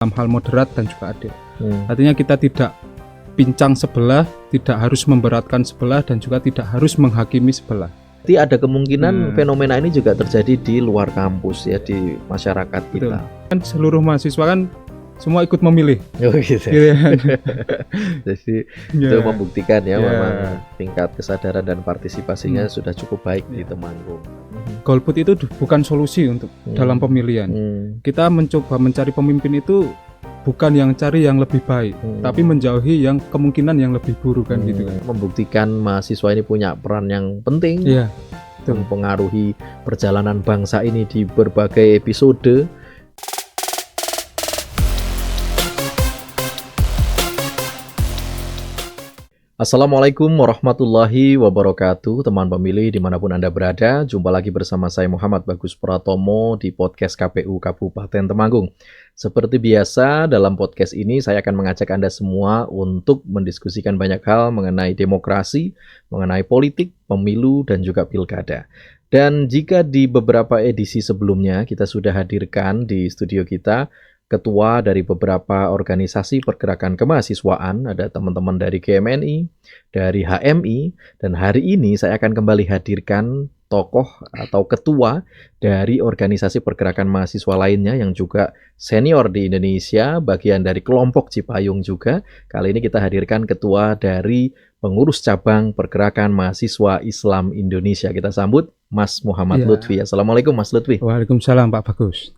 dalam hal moderat dan juga adil. Artinya kita tidak pincang sebelah, tidak harus memberatkan sebelah, dan juga tidak harus menghakimi sebelah. Jadi ada kemungkinan fenomena ini juga terjadi di luar kampus ya, di masyarakat kita. Kan seluruh mahasiswa kan semua ikut memilih. Oh gitu. Gitu. Jadi itu membuktikan ya memang tingkat kesadaran dan partisipasinya sudah cukup baik di Temanggung. Golput itu bukan solusi untuk dalam pemilihan. Kita mencoba mencari pemimpin itu bukan yang cari yang lebih baik, tapi menjauhi yang kemungkinan yang lebih buruk kan gitu kan. Membuktikan mahasiswa ini punya peran yang penting, mempengaruhi perjalanan bangsa ini di berbagai episode. Assalamualaikum warahmatullahi wabarakatuh, teman pemilih dimanapun Anda berada. Jumpa lagi bersama saya Muhammad Bagus Pratomo di podcast KPU Kabupaten Temanggung. Seperti biasa, dalam podcast ini saya akan mengajak Anda semua untuk mendiskusikan banyak hal mengenai demokrasi, mengenai politik, pemilu, dan juga pilkada. Dan jika di beberapa edisi sebelumnya kita sudah hadirkan di studio kita ketua dari beberapa organisasi pergerakan kemahasiswaan, ada teman-teman dari GMNI, dari HMI, dan hari ini saya akan kembali hadirkan tokoh atau ketua dari organisasi pergerakan mahasiswa lainnya yang juga senior di Indonesia, bagian dari kelompok Cipayung juga. Kali ini kita hadirkan ketua dari pengurus cabang pergerakan mahasiswa Islam Indonesia. Kita sambut Mas Muhammad Lutfi. Assalamualaikum Mas Lutfi. Waalaikumsalam Pak Bagus.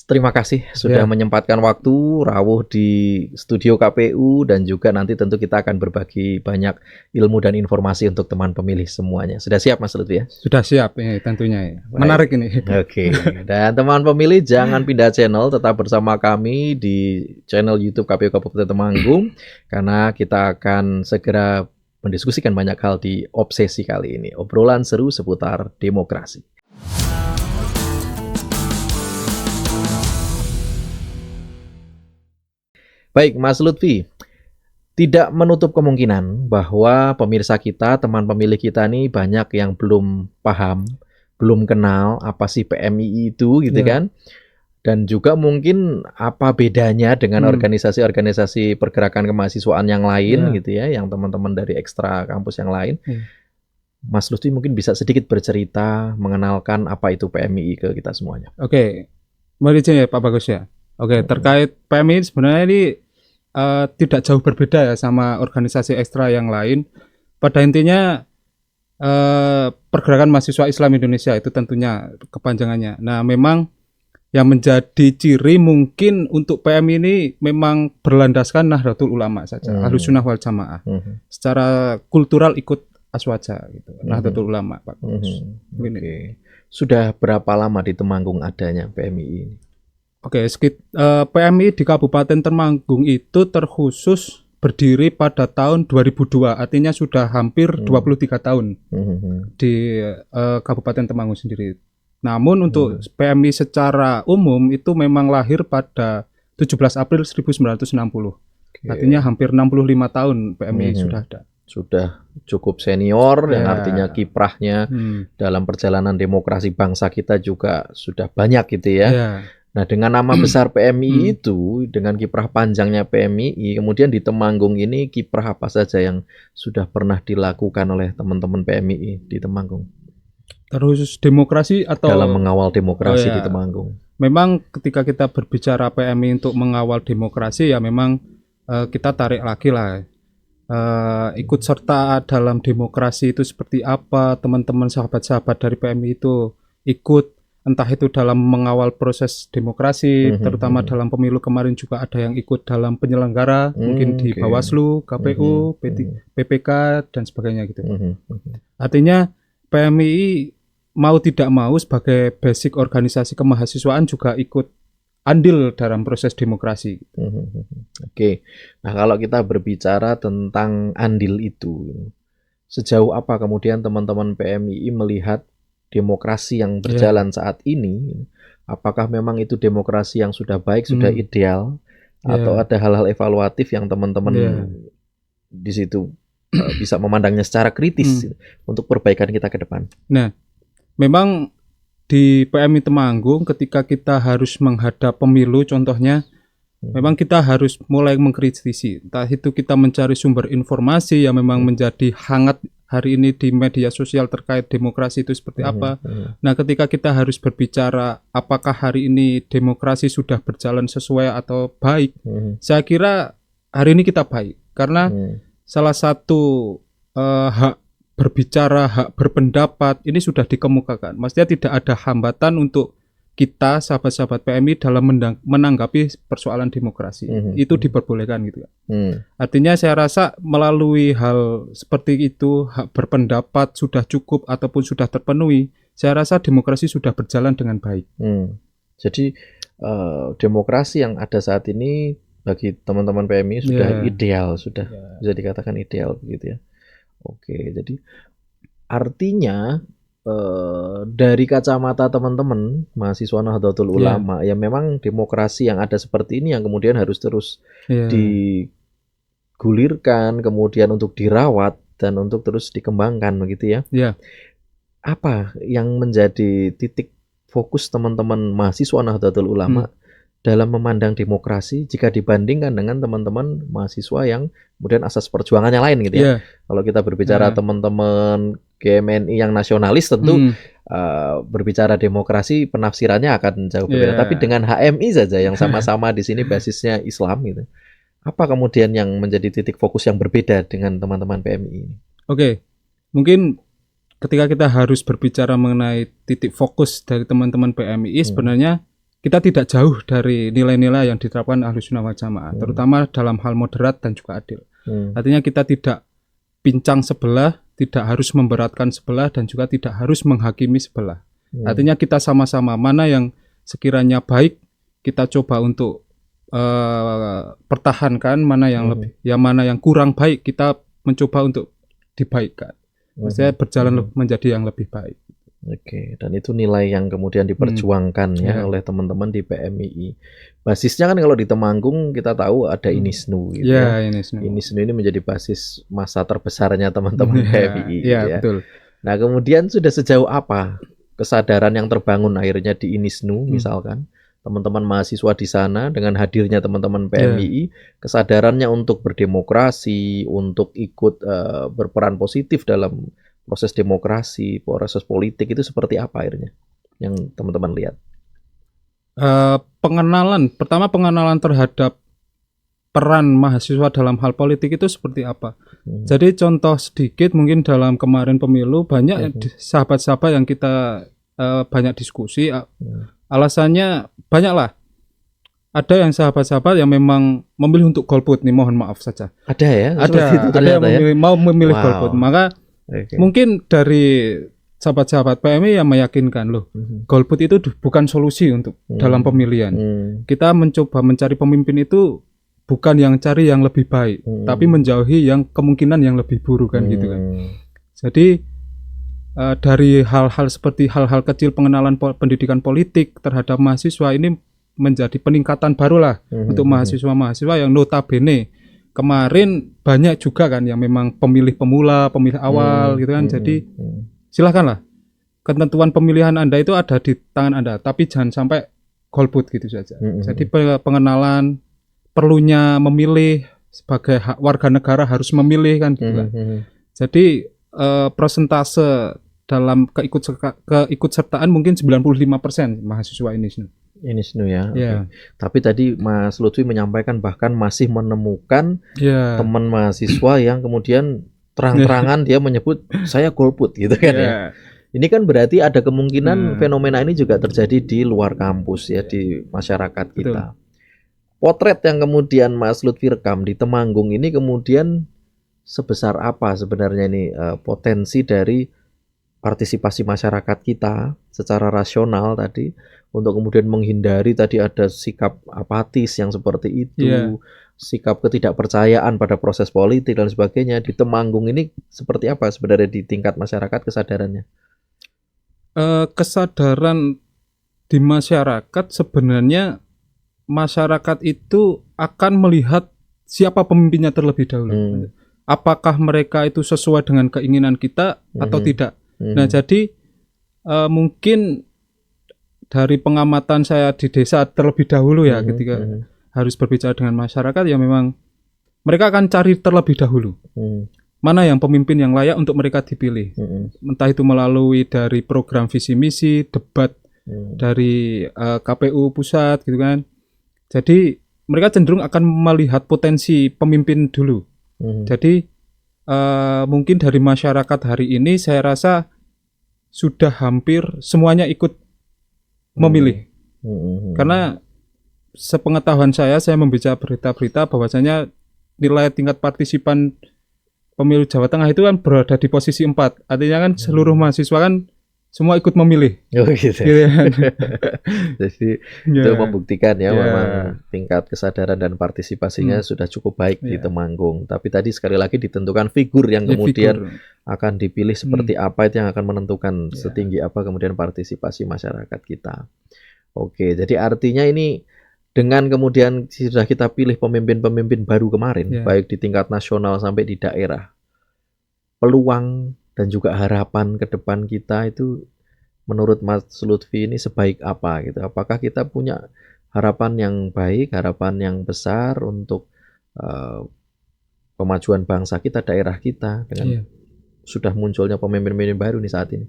Terima kasih sudah menyempatkan waktu rawuh di studio KPU, dan juga nanti tentu kita akan berbagi banyak ilmu dan informasi untuk teman pemilih semuanya. Sudah siap Mas Lutfi ya? Sudah siap ya, tentunya ya. Menarik ini. Oke. Dan teman pemilih jangan pindah channel, tetap bersama kami di channel YouTube KPU Kabupaten Temanggung karena kita akan segera mendiskusikan banyak hal di obsesi kali ini. Obrolan seru seputar demokrasi. Baik, Mas Lutfi, tidak menutup kemungkinan bahwa pemirsa kita, teman pemilih kita nih banyak yang belum paham, belum kenal apa sih PMII itu gitu kan. Dan juga mungkin apa bedanya dengan organisasi-organisasi pergerakan kemahasiswaan yang lain gitu ya, yang teman-teman dari ekstra kampus yang lain. Mas Lutfi mungkin bisa sedikit bercerita mengenalkan apa itu PMII ke kita semuanya. Oke, mari ya Pak Bagus ya. Oke, terkait PMII sebenarnya ini tidak jauh berbeda ya sama organisasi ekstra yang lain. Pada intinya pergerakan mahasiswa Islam Indonesia itu tentunya kepanjangannya. Nah, memang yang menjadi ciri mungkin untuk PMI ini memang berlandaskan Nahdlatul Ulama saja, Ahlussunnah wal Jamaah. Secara kultural ikut aswaja gitu. Nahdlatul Ulama, Pak. Oke. Sudah berapa lama di Temanggung adanya PMI ini? Oke, PMI di Kabupaten Temanggung itu terkhusus berdiri pada tahun 2002, artinya sudah hampir 23 tahun di Kabupaten Temanggung sendiri. Namun untuk PMI secara umum itu memang lahir pada 17 April 1960. Artinya hampir 65 tahun PMI sudah ada. Sudah cukup senior, yang artinya kiprahnya dalam perjalanan demokrasi bangsa kita juga sudah banyak gitu ya. Nah, dengan nama besar PMI itu, dengan kiprah panjangnya PMI, kemudian di Temanggung ini kiprah apa saja yang sudah pernah dilakukan oleh teman-teman PMI di Temanggung? Terus demokrasi atau dalam mengawal demokrasi di Temanggung? Memang ketika kita berbicara PMI untuk mengawal demokrasi ya memang kita tarik lagi lah. Ikut serta dalam demokrasi itu seperti apa, teman-teman sahabat-sahabat dari PMI itu ikut entah itu dalam mengawal proses demokrasi, terutama dalam pemilu kemarin juga ada yang ikut dalam penyelenggara, mungkin di Bawaslu, KPU, PPK, dan sebagainya gitu. Artinya PMI mau tidak mau sebagai basic organisasi kemahasiswaan juga ikut andil dalam proses demokrasi. Oke, nah kalau kita berbicara tentang andil itu, sejauh apa kemudian teman-teman PMI melihat demokrasi yang berjalan saat ini? Apakah memang itu demokrasi yang sudah baik, sudah ideal, atau ada hal-hal evaluatif yang teman-teman di situ bisa memandangnya secara kritis untuk perbaikan kita ke depan? Nah, memang di PMI Temanggung ketika kita harus menghadap pemilu, contohnya Memang kita harus mulai mengkritisi. Entah itu kita mencari sumber informasi yang memang menjadi hangat hari ini di media sosial terkait demokrasi itu seperti apa. Nah, ketika kita harus berbicara apakah hari ini demokrasi sudah berjalan sesuai atau baik, saya kira hari ini kita baik. Karena salah satu hak berbicara, hak berpendapat ini sudah dikemukakan. Maksudnya tidak ada hambatan untuk kita sahabat-sahabat PMI dalam menanggapi persoalan demokrasi. Itu diperbolehkan gitu ya. Artinya saya rasa melalui hal seperti itu, hak berpendapat sudah cukup ataupun sudah terpenuhi, saya rasa demokrasi sudah berjalan dengan baik. Jadi demokrasi yang ada saat ini bagi teman-teman PMI sudah ideal, sudah bisa dikatakan ideal begitu ya. Oke, jadi artinya dari kacamata teman-teman mahasiswa Nahdlatul Ulama ya memang demokrasi yang ada seperti ini yang kemudian harus terus digulirkan, kemudian untuk dirawat dan untuk terus dikembangkan begitu ya. Apa yang menjadi titik fokus teman-teman mahasiswa Nahdlatul Ulama dalam memandang demokrasi jika dibandingkan dengan teman-teman mahasiswa yang kemudian asas perjuangannya lain gitu ya. Kalau kita berbicara teman-teman GMNI yang nasionalis tentu berbicara demokrasi penafsirannya akan jauh berbeda. Tapi dengan HMI saja yang sama-sama di sini basisnya Islam gitu. Apa kemudian yang menjadi titik fokus yang berbeda dengan teman-teman PMI ini? Oke, mungkin ketika kita harus berbicara mengenai titik fokus dari teman-teman PMI sebenarnya kita tidak jauh dari nilai-nilai yang diterapkan Ahlussunnah wal Jamaah, terutama dalam hal moderat dan juga adil. Artinya kita tidak pincang sebelah, tidak harus memberatkan sebelah, dan juga tidak harus menghakimi sebelah. Artinya kita sama-sama mana yang sekiranya baik kita coba untuk pertahankan, mana yang lebih, mana yang kurang baik kita mencoba untuk dibaikkan. Maksudnya berjalan menjadi yang lebih baik. Oke, dan itu nilai yang kemudian diperjuangkan oleh teman-teman di PMII. Basisnya kan kalau di Temanggung kita tahu ada INISNU gitu ya. INISNU ini menjadi basis massa terbesarnya teman-teman PMII ya. Betul. Nah, kemudian sudah sejauh apa kesadaran yang terbangun akhirnya di INISNU misalkan teman-teman mahasiswa di sana dengan hadirnya teman-teman PMII, kesadarannya untuk berdemokrasi, untuk ikut berperan positif dalam proses demokrasi, proses politik itu seperti apa akhirnya yang teman-teman lihat? Pengenalan terhadap peran mahasiswa dalam hal politik itu seperti apa. Jadi contoh sedikit mungkin dalam kemarin pemilu banyak sahabat-sahabat yang kita banyak diskusi, alasannya banyaklah. Ada yang sahabat-sahabat yang memang memilih untuk golput nih, mohon maaf saja. Ada ya? Ada yang mau memilih golput. Maka mungkin dari sahabat-sahabat PMI yang meyakinkan loh, golput itu bukan solusi untuk dalam pemilihan. Kita mencoba mencari pemimpin itu bukan yang cari yang lebih baik, tapi menjauhi yang kemungkinan yang lebih buruk kan gitu kan. Jadi dari hal-hal seperti hal-hal kecil pengenalan pendidikan politik terhadap mahasiswa ini menjadi peningkatan barulah untuk mahasiswa-mahasiswa yang notabene kemarin banyak juga kan yang memang pemilih pemula, pemilih awal gitu kan. Jadi silakanlah, ketentuan pemilihan Anda itu ada di tangan Anda, tapi jangan sampai golput gitu saja. Jadi pengenalan perlunya memilih sebagai hak warga negara harus memilih kan gitu kan. Jadi persentase dalam keikutsertaan mungkin 95% mahasiswa INISNU ya. Tapi tadi Mas Lutfi menyampaikan bahkan masih menemukan teman mahasiswa yang kemudian terang-terangan dia menyebut saya golput gitu kan ya. Ini kan berarti ada kemungkinan fenomena ini juga terjadi di luar kampus ya, di masyarakat kita. Potret yang kemudian Mas Lutfi rekam di Temanggung ini kemudian sebesar apa sebenarnya ini potensi dari partisipasi masyarakat kita secara rasional tadi untuk kemudian menghindari tadi ada sikap apatis yang seperti itu, sikap ketidakpercayaan pada proses politik dan sebagainya. Di Temanggung ini seperti apa sebenarnya di tingkat masyarakat kesadarannya? Kesadaran di masyarakat sebenarnya masyarakat itu akan melihat siapa pemimpinnya terlebih dahulu. Apakah mereka itu sesuai dengan keinginan kita atau tidak. Nah jadi mungkin dari pengamatan saya di desa terlebih dahulu ya ketika harus berbicara dengan masyarakat, ya memang mereka akan cari terlebih dahulu mana yang pemimpin yang layak untuk mereka dipilih. Entah itu melalui dari program visi misi, debat dari KPU pusat gitu kan. Jadi mereka cenderung akan melihat potensi pemimpin dulu. Jadi mungkin dari masyarakat hari ini saya rasa sudah hampir semuanya ikut memilih. Karena sepengetahuan saya membaca berita-berita bahwasanya nilai tingkat partisipan pemilu Jawa Tengah itu kan berada di posisi 4. Artinya kan seluruh mahasiswa kan semua ikut memilih. Oh gitu. Gitu kan. Jadi itu membuktikan ya memang tingkat kesadaran dan partisipasinya sudah cukup baik di Temanggung. Tapi tadi sekali lagi ditentukan figur yang kemudian akan dipilih seperti apa, itu yang akan menentukan setinggi apa kemudian partisipasi masyarakat kita. Oke, jadi artinya ini dengan kemudian sudah kita pilih pemimpin-pemimpin baru kemarin, baik di tingkat nasional sampai di daerah, peluang dan juga harapan ke depan kita itu menurut Mas Lutfi ini sebaik apa gitu? Apakah kita punya harapan yang baik, harapan yang besar untuk kemajuan bangsa kita, daerah kita dengan sudah munculnya pemimpin-pemimpin baru nih saat ini?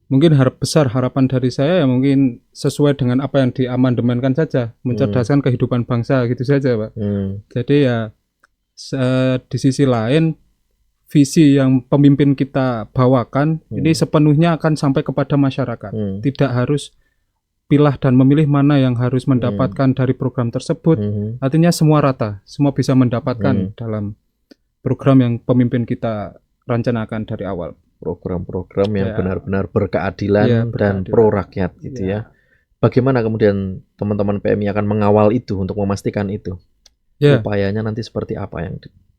Mungkin harapan dari saya ya mungkin sesuai dengan apa yang diamandemenkan saja, mencerdaskan kehidupan bangsa gitu saja, Pak. Jadi ya di sisi lain visi yang pemimpin kita bawakan ini sepenuhnya akan sampai kepada masyarakat. Tidak harus pilah dan memilih mana yang harus mendapatkan dari program tersebut. Artinya semua rata, semua bisa mendapatkan dalam program yang pemimpin kita rencanakan dari awal. Program-program yang benar-benar berkeadilan dan pro rakyat gitu ya. Bagaimana kemudian teman-teman PMI akan mengawal itu untuk memastikan itu? Upayanya nanti seperti apa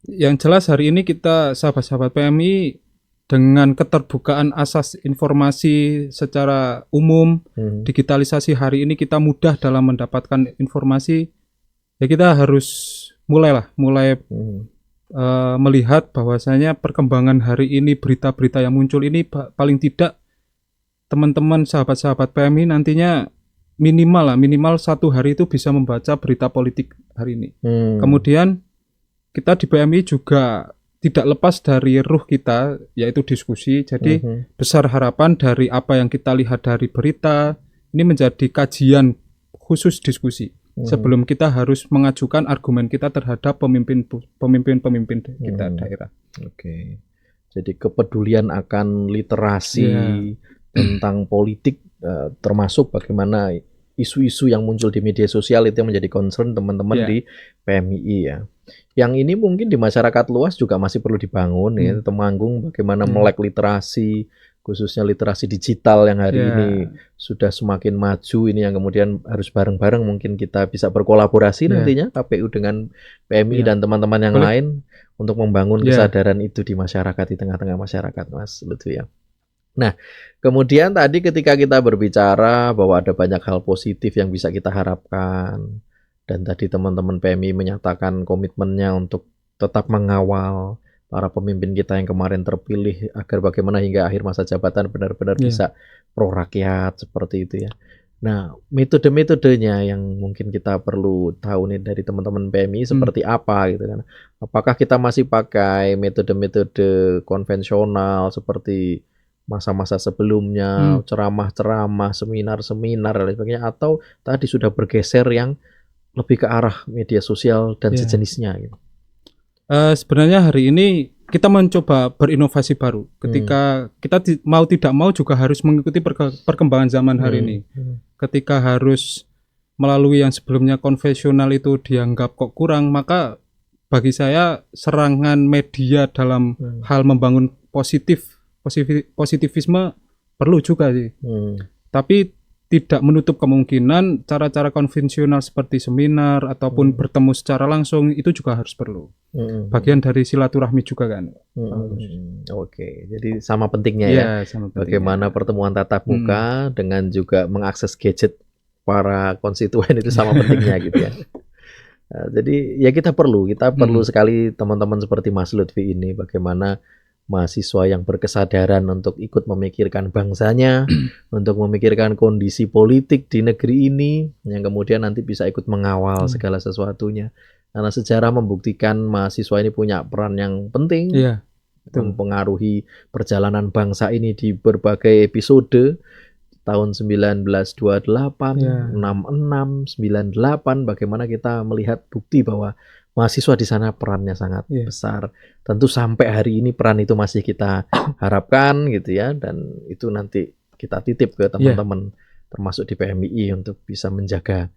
yang jelas hari ini kita sahabat-sahabat PMI dengan keterbukaan asas informasi secara umum, digitalisasi hari ini kita mudah dalam mendapatkan informasi. Ya kita harus mulai melihat bahwasanya perkembangan hari ini, berita-berita yang muncul ini paling tidak teman-teman sahabat-sahabat PMI nantinya minimal satu hari itu bisa membaca berita politik hari ini. Kemudian kita di PMI juga tidak lepas dari ruh kita, yaitu diskusi. Jadi besar harapan dari apa yang kita lihat dari berita ini menjadi kajian khusus diskusi. Sebelum kita harus mengajukan argumen kita terhadap pemimpin kita daerah. Oke. Jadi kepedulian akan literasi tentang politik, termasuk bagaimana isu-isu yang muncul di media sosial itu yang menjadi concern teman-teman di PMI ya. Yang ini mungkin di masyarakat luas juga masih perlu dibangun ya. Temanggung bagaimana melek literasi, khususnya literasi digital yang hari ini sudah semakin maju, ini yang kemudian harus bareng-bareng mungkin kita bisa berkolaborasi nantinya KPU dengan PMI dan teman-teman yang lain untuk membangun kesadaran itu di masyarakat, di tengah-tengah masyarakat, Mas Lutfi ya. Nah, kemudian tadi ketika kita berbicara bahwa ada banyak hal positif yang bisa kita harapkan, dan tadi teman-teman PMI menyatakan komitmennya untuk tetap mengawal para pemimpin kita yang kemarin terpilih agar bagaimana hingga akhir masa jabatan benar-benar bisa pro rakyat seperti itu ya. Nah, metode-metodenya yang mungkin kita perlu tahu nih dari teman-teman PMI seperti apa gitu kan. Apakah kita masih pakai metode-metode konvensional seperti masa-masa sebelumnya, ceramah-ceramah, seminar-seminar dan sebagainya, atau tadi sudah bergeser yang lebih ke arah media sosial dan sejenisnya gitu. Sebenarnya hari ini kita mencoba berinovasi baru. Ketika kita mau tidak mau juga harus mengikuti perkembangan zaman hari ini. Ketika harus melalui yang sebelumnya konvensional itu dianggap kok kurang, maka bagi saya serangan media dalam hal membangun positivisme perlu juga sih. Tapi tidak menutup kemungkinan cara-cara konvensional seperti seminar ataupun bertemu secara langsung itu juga harus perlu. Bagian dari silaturahmi juga kan. Oke, jadi sama pentingnya ya. Sama pentingnya. Bagaimana pertemuan tatap muka dengan juga mengakses gadget para konstituen itu sama pentingnya gitu ya. Jadi ya kita perlu sekali teman-teman seperti Mas Lutfi ini bagaimana mahasiswa yang berkesadaran untuk ikut memikirkan bangsanya, untuk memikirkan kondisi politik di negeri ini, yang kemudian nanti bisa ikut mengawal segala sesuatunya. Karena sejarah membuktikan mahasiswa ini punya peran yang penting, Iya, betul. mempengaruhi perjalanan bangsa ini di berbagai episode. Tahun 1928, Iya. 66, 98, bagaimana kita melihat bukti bahwa mahasiswa di sana perannya sangat Iya. besar. Tentu sampai hari ini peran itu masih kita harapkan gitu ya, dan itu nanti kita titip ke teman-teman termasuk di PMII untuk bisa menjaga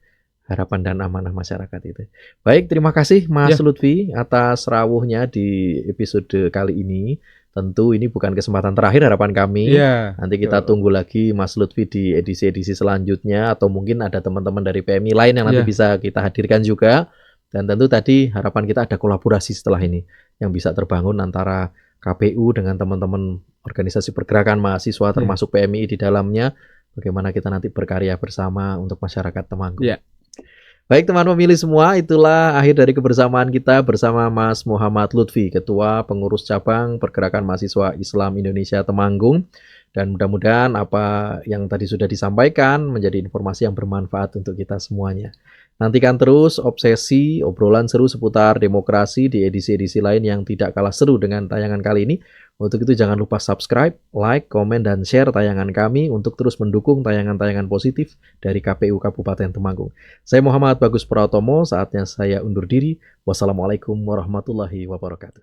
harapan dan amanah masyarakat itu. Baik, terima kasih Mas Lutfi atas rawuhnya di episode kali ini. Tentu ini bukan kesempatan terakhir harapan kami. Iya. Nanti kita tunggu lagi Mas Lutfi di edisi-edisi selanjutnya, atau mungkin ada teman-teman dari PMI lain yang nanti bisa kita hadirkan juga. Dan tentu tadi harapan kita ada kolaborasi setelah ini yang bisa terbangun antara KPU dengan teman-teman organisasi pergerakan mahasiswa termasuk PMI di dalamnya. Bagaimana kita nanti berkarya bersama untuk masyarakat Temanggung. Baik teman pemilih semua, itulah akhir dari kebersamaan kita bersama Mas Muhammad Lutfi, Ketua Pengurus Cabang Pergerakan Mahasiswa Islam Indonesia Temanggung. Dan mudah-mudahan apa yang tadi sudah disampaikan menjadi informasi yang bermanfaat untuk kita semuanya. Nantikan terus obsesi, obrolan seru seputar demokrasi di edisi-edisi lain yang tidak kalah seru dengan tayangan kali ini. Untuk itu jangan lupa subscribe, like, komen, dan share tayangan kami untuk terus mendukung tayangan-tayangan positif dari KPU Kabupaten Temanggung. Saya Muhammad Bagus Pratomo, saatnya saya undur diri. Wassalamualaikum warahmatullahi wabarakatuh.